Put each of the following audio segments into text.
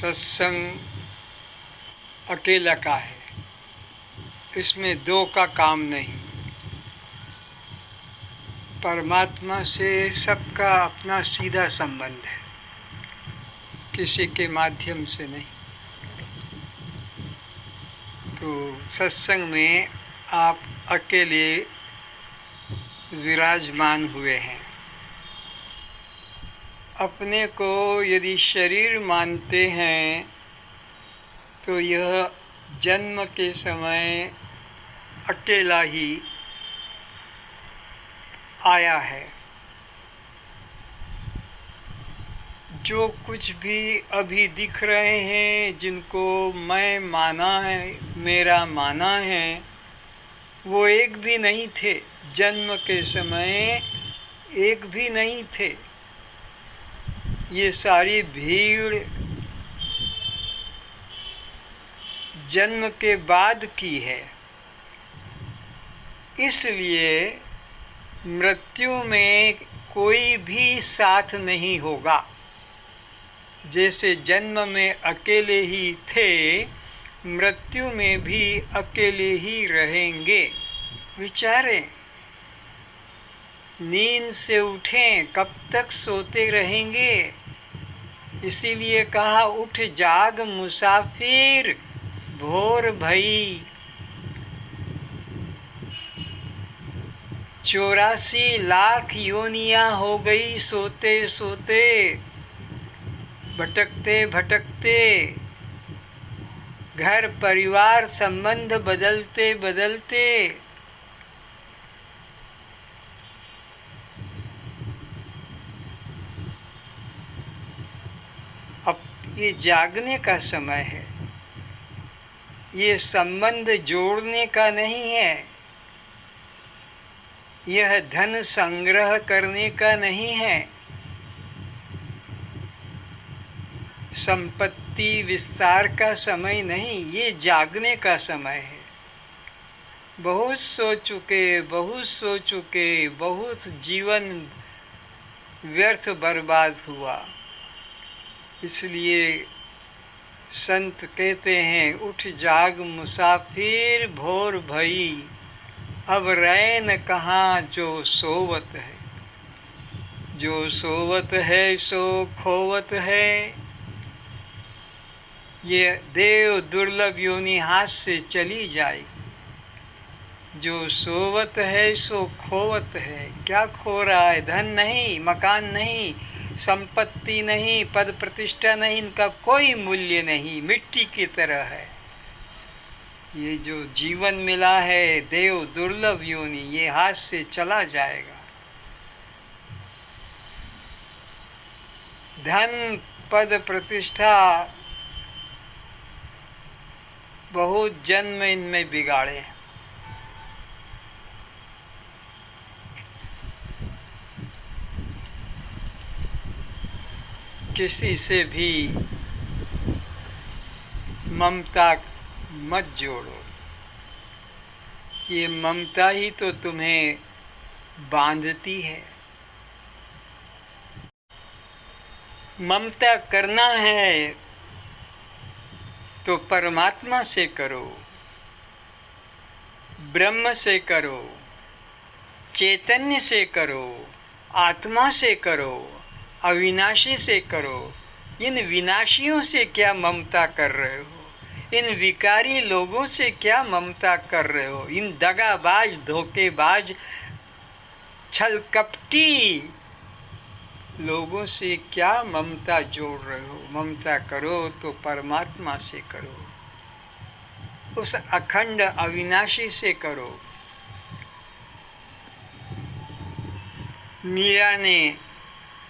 सत्संग अकेला का है, इसमें दो का काम नहीं। परमात्मा से सबका अपना सीधा संबंध है, किसी के माध्यम से नहीं। तो सत्संग में आप अकेले विराजमान हुए हैं। अपने को यदि शरीर मानते हैं तो यह जन्म के समय अकेला ही आया है। जो कुछ भी अभी दिख रहे हैं, जिनको मैं माना है, मेरा माना है, वो एक भी नहीं थे। जन्म के समय एक भी नहीं थे। ये सारी भीड़ जन्म के बाद की है। इसलिए मृत्यु में कोई भी साथ नहीं होगा। जैसे जन्म में अकेले ही थे, मृत्यु में भी अकेले ही रहेंगे। विचारें, नींद से उठें, कब तक सोते रहेंगे? इसीलिए कहा, उठ जाग मुसाफिर भोर भई। 84 लाख योनियां हो गई सोते सोते, भटकते भटकते, घर परिवार संबंध बदलते बदलते। अब ये जागने का समय है, ये संबंध जोड़ने का नहीं है, यह धन संग्रह करने का नहीं है, संपत्ति विस्तार का समय नहीं, ये जागने का समय है। बहुत सो चुके, बहुत सो चुके, बहुत जीवन व्यर्थ बर्बाद हुआ। इसलिए संत कहते हैं, उठ जाग मुसाफिर भोर भई, अब रैन कहाँ जो सोवत है। जो सोवत है सो खोवत है। ये देव दुर्लभ योनि हाथ से चली जाएगी। जो सोवत है सो खोवत है। क्या खो रहा है? धन नहीं, मकान नहीं, संपत्ति नहीं, पद प्रतिष्ठा नहीं, इनका कोई मूल्य नहीं, मिट्टी की तरह है। ये जो जीवन मिला है देव दुर्लभ योनि, ये हाथ से चला जाएगा। धन पद प्रतिष्ठा बहुत जन्म इनमें बिगाड़े। किसी से भी ममता मत जोड़ो। ये ममता ही तो तुम्हें बांधती है। ममता करना है तो परमात्मा से करो, ब्रह्म से करो, चैतन्य से करो, आत्मा से करो, अविनाशी से करो। इन विनाशियों से क्या ममता कर रहे हो? इन विकारी लोगों से क्या ममता कर रहे हो? इन दगाबाज, धोखेबाज, छलकपटी लोगों से क्या ममता जोड़ रहे हो? ममता करो तो परमात्मा से करो, उस अखंड अविनाशी से करो। मीरा ने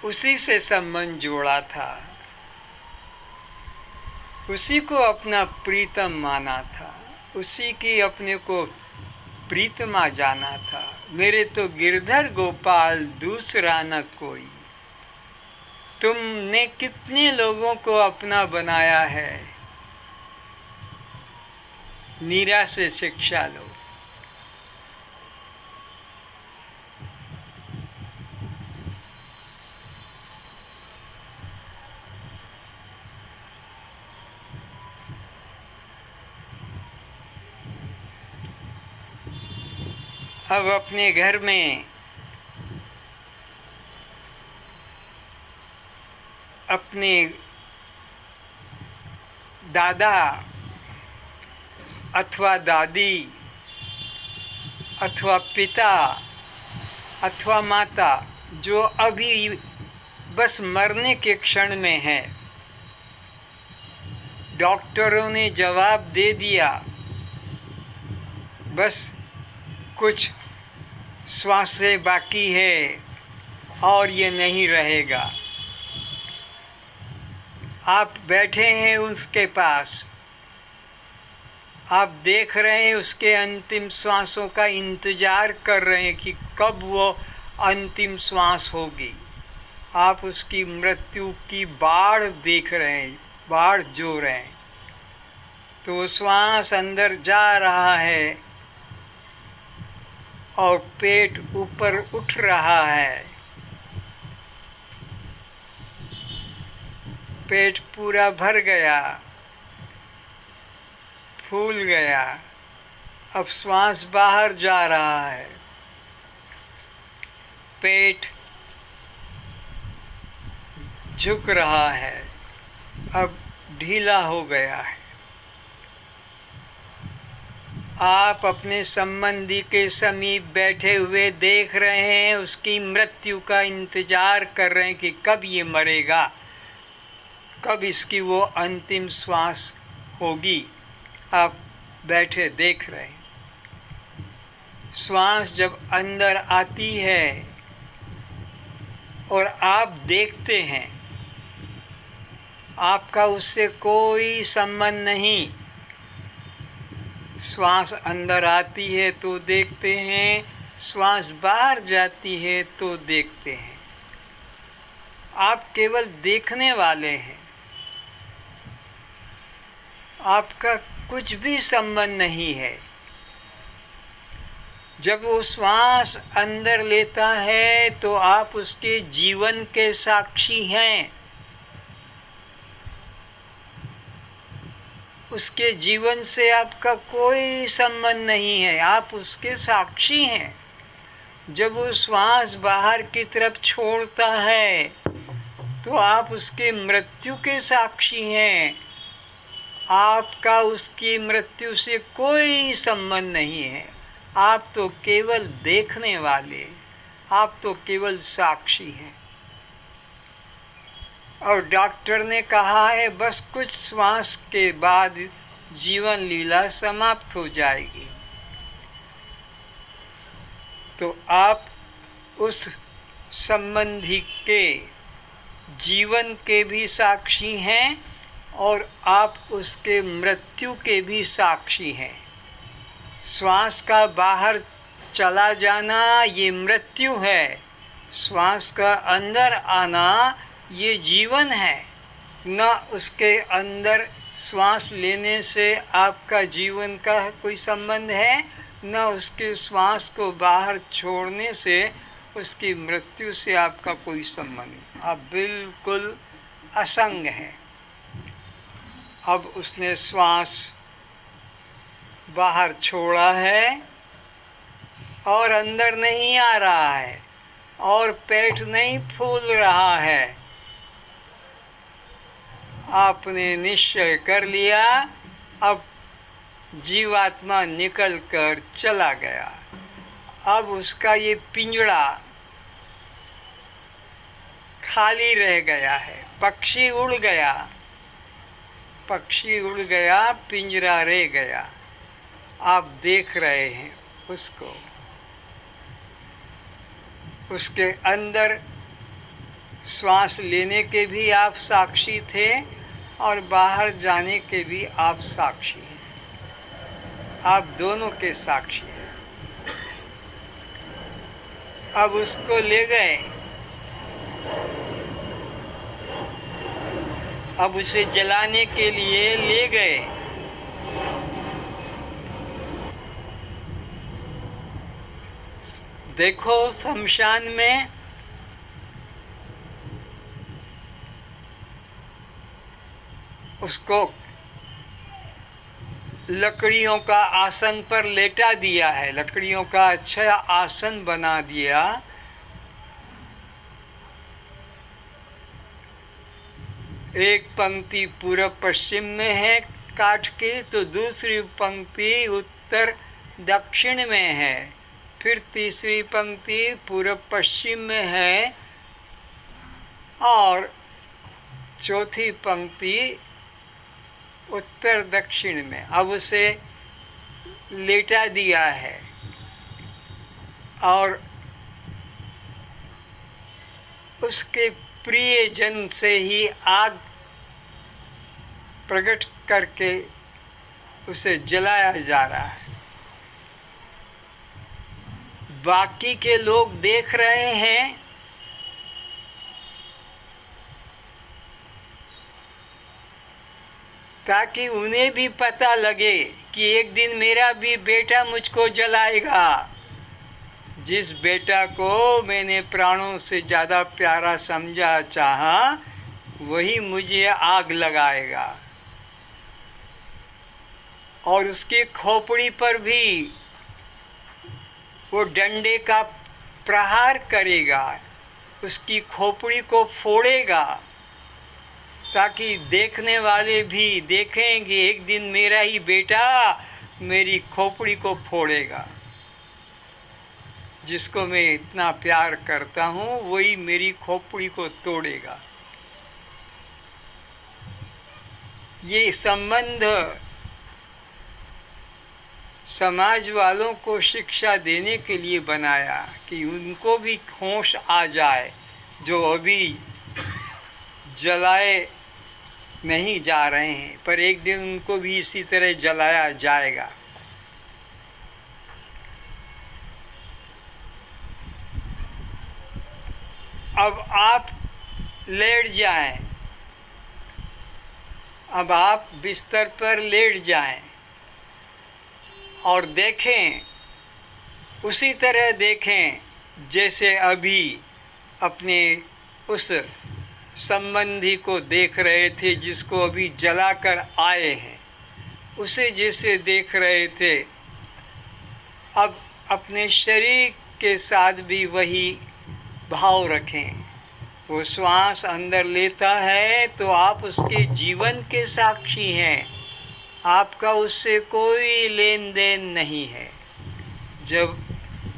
उसी से संबंध जोड़ा था, उसी को अपना प्रीतम माना था, उसी की अपने को प्रीतमा जाना था। मेरे तो गिरधर गोपाल दूसरा न कोई। तुमने कितने लोगों को अपना बनाया है? मीरा से शिक्षा लो। अब अपने घर में अपने दादा अथवा दादी अथवा पिता अथवा माता जो अभी बस मरने के क्षण में है, डॉक्टरों ने जवाब दे दिया बस कुछ श्वासें बाकी है और ये नहीं रहेगा। आप बैठे हैं उसके पास, आप देख रहे हैं उसके अंतिम श्वासों का इंतज़ार कर रहे हैं कि कब वो अंतिम श्वास होगी। आप उसकी मृत्यु की बाढ़ देख रहे हैं, बाढ़ जो रहे हैं। तो श्वास अंदर जा रहा है और पेट ऊपर उठ रहा है, पेट पूरा भर गया, फूल गया। अब श्वास बाहर जा रहा है, पेट झुक रहा है, अब ढीला हो गया है। आप अपने संबंधी के समीप बैठे हुए देख रहे हैं, उसकी मृत्यु का इंतजार कर रहे हैं कि कब ये मरेगा, कब इसकी वो अंतिम श्वास होगी। आप बैठे देख रहे हैं। श्वास जब अंदर आती है और आप देखते हैं, आपका उससे कोई संबंध नहीं। श्वास अंदर आती है तो देखते हैं, श्वास बाहर जाती है तो देखते हैं। आप केवल देखने वाले हैं, आपका कुछ भी संबंध नहीं है। जब वो श्वास अंदर लेता है तो आप उसके जीवन के साक्षी हैं। उसके जीवन से आपका कोई संबंध नहीं है, आप उसके साक्षी हैं। जब वो श्वास बाहर की तरफ छोड़ता है तो आप उसके मृत्यु के साक्षी हैं। आपका उसकी मृत्यु से कोई संबंध नहीं है। आप तो केवल देखने वाले, आप तो केवल साक्षी हैं। और डॉक्टर ने कहा है बस कुछ श्वास के बाद जीवन लीला समाप्त हो जाएगी। तो आप उस संबंधी के जीवन के भी साक्षी हैं और आप उसके मृत्यु के भी साक्षी हैं। श्वास का बाहर चला जाना ये मृत्यु है, श्वास का अंदर आना ये जीवन है। न उसके अंदर श्वास लेने से आपका जीवन का कोई संबंध है, न उसके श्वास को बाहर छोड़ने से उसकी मृत्यु से आपका कोई संबंध नहीं। आप बिल्कुल असंग हैं। अब उसने श्वास बाहर छोड़ा है और अंदर नहीं आ रहा है और पेट नहीं फूल रहा है। आपने निश्चय कर लिया, अब जीवात्मा निकल कर चला गया। अब उसका ये पिंजड़ा खाली रह गया है। पक्षी उड़ गया, पक्षी उड़ गया, पिंजरा रह गया। आप देख रहे हैं उसको, उसके अंदर श्वास लेने के भी आप साक्षी थे और बाहर जाने के भी आप साक्षी हैं। आप दोनों के साक्षी हैं। अब उसको ले गए, अब उसे जलाने के लिए ले गए। देखो शमशान में उसको लकड़ियों का आसन पर लेटा दिया है, लकड़ियों का अच्छा आसन बना दिया। एक पंक्ति पूर्व पश्चिम में है काठ की, तो दूसरी पंक्ति उत्तर दक्षिण में है, फिर तीसरी पंक्ति पूर्व पश्चिम में है और चौथी पंक्ति उत्तर दक्षिण में। अब उसे लेटा दिया है और उसके प्रियजन से ही आग प्रकट करके उसे जलाया जा रहा है। बाकी के लोग देख रहे हैं, ताकि उन्हें भी पता लगे कि एक दिन मेरा भी बेटा मुझको जलाएगा। जिस बेटा को मैंने प्राणों से ज़्यादा प्यारा समझा चाहा, वही मुझे आग लगाएगा और उसकी खोपड़ी पर भी वो डंडे का प्रहार करेगा, उसकी खोपड़ी को फोड़ेगा, ताकि देखने वाले भी देखेंगे एक दिन मेरा ही बेटा मेरी खोपड़ी को फोड़ेगा। जिसको मैं इतना प्यार करता हूँ वही मेरी खोपड़ी को तोड़ेगा। ये संबंध समाज वालों को शिक्षा देने के लिए बनाया कि उनको भी होश आ जाए, जो अभी जलाए नहीं जा रहे हैं, पर एक दिन उनको भी इसी तरह जलाया जाएगा। अब आप लेट जाएं, अब आप बिस्तर पर लेट जाएं और देखें, उसी तरह देखें जैसे अभी अपने उस संबंधी को देख रहे थे जिसको अभी जलाकर आए हैं, उसे जैसे देख रहे थे। अब अपने शरीर के साथ भी वही भाव रखें। वो श्वास अंदर लेता है तो आप उसके जीवन के साक्षी हैं, आपका उससे कोई लेन देन नहीं है। जब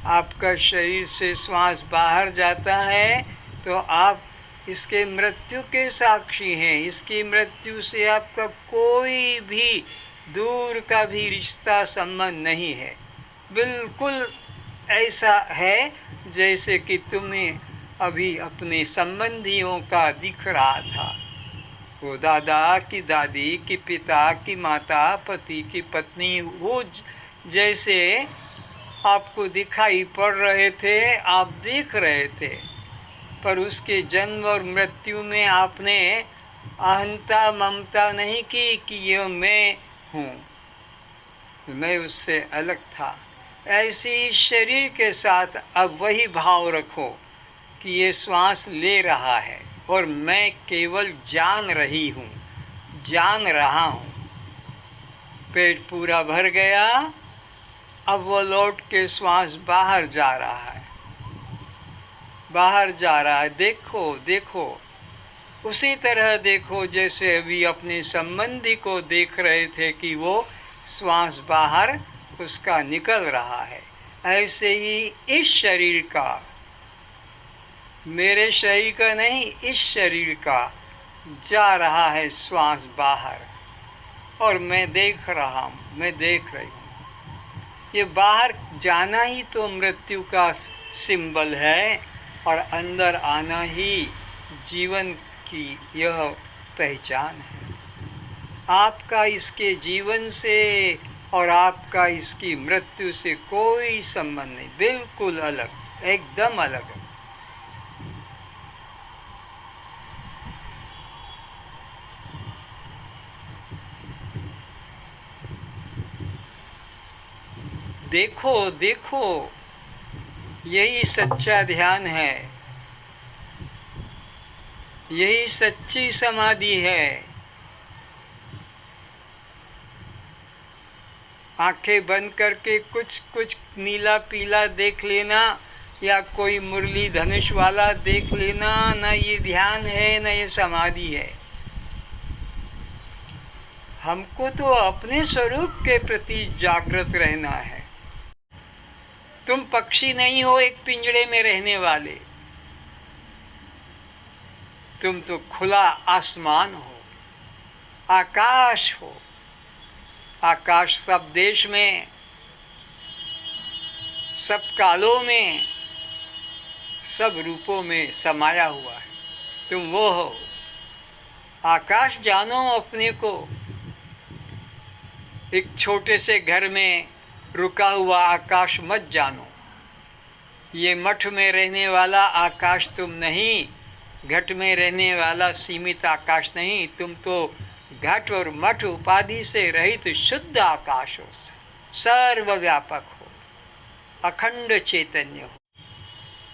आपका शरीर से श्वास बाहर जाता है तो आप इसके मृत्यु के साक्षी हैं। इसकी मृत्यु से आपका कोई भी दूर का भी रिश्ता संबंध नहीं है। बिल्कुल ऐसा है जैसे कि तुम्हें अभी अपने संबंधियों का दिख रहा था। वो दादा की दादी की पिता की माता पति की पत्नी, वो जैसे आपको दिखाई पड़ रहे थे, आप देख रहे थे। पर उसके जन्म और मृत्यु में आपने अहंता ममता नहीं की कि ये मैं हूँ, मैं उससे अलग था। ऐसे ही शरीर के साथ अब वही भाव रखो कि ये श्वास ले रहा है और मैं केवल जान रही हूँ, जान रहा हूँ। पेट पूरा भर गया, अब वो लौट के श्वास बाहर जा रहा है, बाहर जा रहा है। देखो देखो, उसी तरह देखो जैसे अभी अपने संबंधी को देख रहे थे कि वो श्वास बाहर उसका निकल रहा है। ऐसे ही इस शरीर का, मेरे शरीर का नहीं, इस शरीर का जा रहा है श्वास बाहर और मैं देख रहा हूँ, मैं देख रही हूँ। ये बाहर जाना ही तो मृत्यु का सिंबल है और अंदर आना ही जीवन की यह पहचान है। आपका इसके जीवन से और आपका इसकी मृत्यु से कोई संबंध नहीं, बिल्कुल अलग, एकदम अलग है। देखो देखो, यही सच्चा ध्यान है, यही सच्ची समाधि है। आंखें बंद करके कुछ कुछ नीला पीला देख लेना या कोई मुरली धनुष वाला देख लेना, न ये ध्यान है न ये समाधि है। हमको तो अपने स्वरूप के प्रति जागृत रहना है। तुम पक्षी नहीं हो एक पिंजड़े में रहने वाले, तुम तो खुला आसमान हो, आकाश हो। आकाश सब देश में, सब कालों में, सब रूपों में समाया हुआ है। तुम वो हो। आकाश जानो अपने को। एक छोटे से घर में रुका हुआ आकाश मत जानो। ये मठ में रहने वाला आकाश तुम नहीं, घट में रहने वाला सीमित आकाश नहीं। तुम तो घट और मठ उपाधि से रहित शुद्ध आकाश हो, सर्वव्यापक हो, अखंड चैतन्य हो।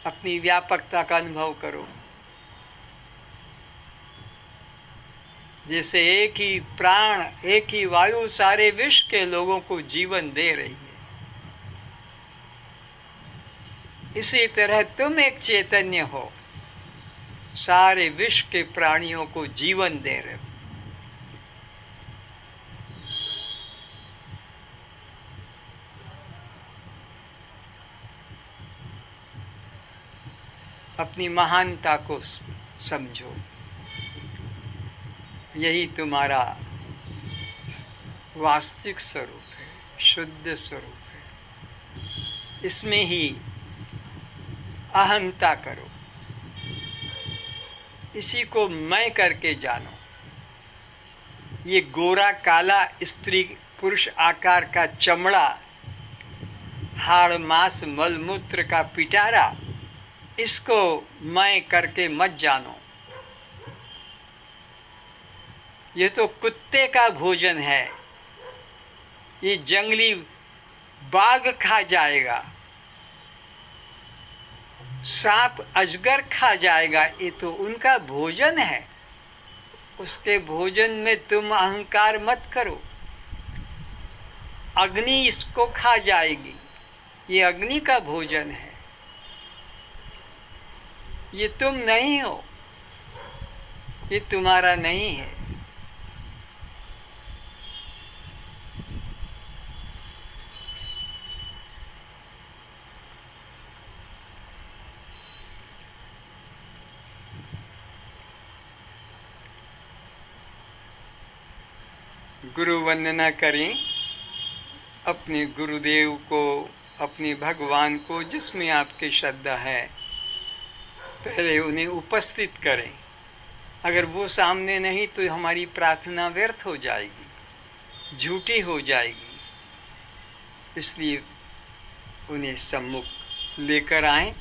अपनी व्यापकता का अनुभव करो। जैसे एक ही प्राण, एक ही वायु सारे विश्व के लोगों को जीवन दे रही है, इसी तरह तुम एक चैतन्य हो, सारे विश्व के प्राणियों को जीवन दे रहे हो। अपनी महानता को समझो। यही तुम्हारा वास्तविक स्वरूप है, शुद्ध स्वरूप है। इसमें ही अहंता करो, इसी को मैं करके जानो। ये गोरा काला स्त्री पुरुष आकार का चमड़ा, हाड़ मांस मलमूत्र का पिटारा, इसको मैं करके मत जानो। ये तो कुत्ते का भोजन है, ये जंगली बाघ खा जाएगा, सांप अजगर खा जाएगा, ये तो उनका भोजन है। उसके भोजन में तुम अहंकार मत करो। अग्नि इसको खा जाएगी, ये अग्नि का भोजन है, ये तुम नहीं हो, ये तुम्हारा नहीं है। गुरु वंदना करें, अपने गुरुदेव को, अपने भगवान को, जिसमें आपकी श्रद्धा है, पहले उन्हें उपस्थित करें। अगर वो सामने नहीं तो हमारी प्रार्थना व्यर्थ हो जाएगी, झूठी हो जाएगी। इसलिए उन्हें सम्मुख लेकर आएं